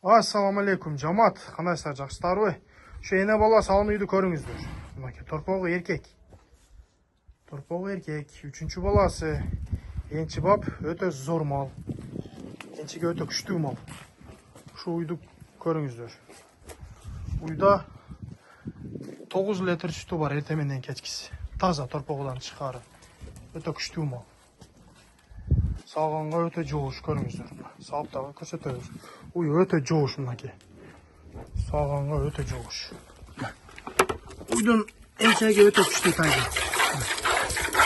Assalamu alaikum жамаат. Кандайсыздар, жакшысыздарбы? Şu эне бала салын үйдү көрүңүздөр. Мынакей торпогу эркек. Торпогу эркек. Үчүнчү баласы. Энчи бап өтө зор мал. Энчиге өтө күчтүү мал. Şu үйдү көрүңүздөр. Uyda 9 литр sütü var erте менен кечкиси. Таза торпогудан чыгары. Өтө күчтүү мал. Сагынга өтө жоош көрүңүздөр. Салып дагы көрсөтөбүз. Уй өтө жоош мынакей. Сагынга өтө жоош. Уйдун энчеге өтө күчтүү тайгы.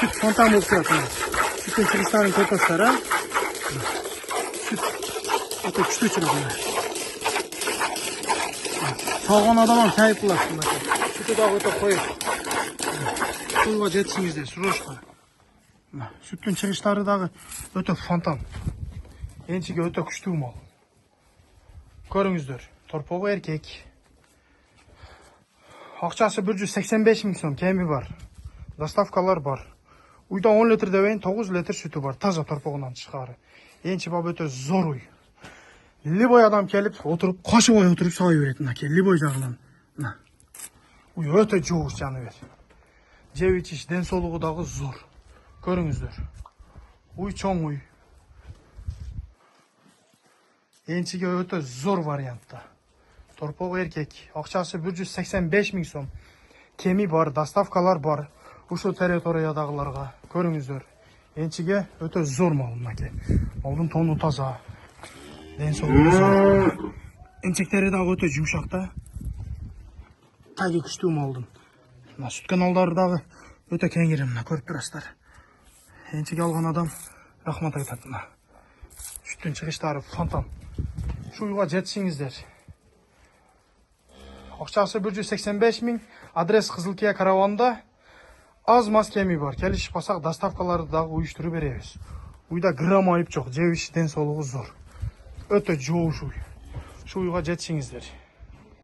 Süt фонтан болуп турат. Sütün чыгыштарын көрсөтсөөр, а? Süt өтө күчтүү чыгат. Сагын адам тайып кылат мынакей. Sütü дагы өтө коюп. Суга жетишиңиздер, срочно. Sütün чыгыштары дагы өтө фонтан. Энчиге өтө күчтүү мал. Көрүңүздөр, торпогу эркек. Акчасы 185 000 сом, кеми бар. Доставкалар бар. Uyda 10 литр дебейин 9 литр sütü бар. Таза торпогунан чыгары. Энчи бап өтө зор уй. Любой адам келип, отуруп, кашыбай отуруп сабай берет мынакей. Любой жагынан. Уй өтө жоош жаныбер. Жеп ичиш, ден соолугу дагы зор. Көрүңүздөр. Уй чоң уй. Энчиге өтө зор вариантта. Торпогу эркек. Акчасы 185 000 сом. Кеми бар, доставкалар бар. Ушул территориядагыларга көрүңүздөр. Энчиге өтө зор мал мынакей. Малдын тону таза. Ден соолугу зор. Энчектери дагы өтө жумшак да. Таги күчтүү малдын. Мына сүт каналдары дагы өтө кеңири мына көрүп турасыздар. Энчиге алган адам рахмат айтат мына. Sütün чыгыштары фонтан. Şu uyga жетишиңиздер. Акчасы 185 000, адрес Кызылкия караванда. Az maz kemi бар. Келишип калсак, доставкаларды дагы уюштуруп беребиз. Uyda грамм айып жок, жеп ичиш ден соолугу зор. Өтө жоош уй. Şu uyga жетишиңиздер.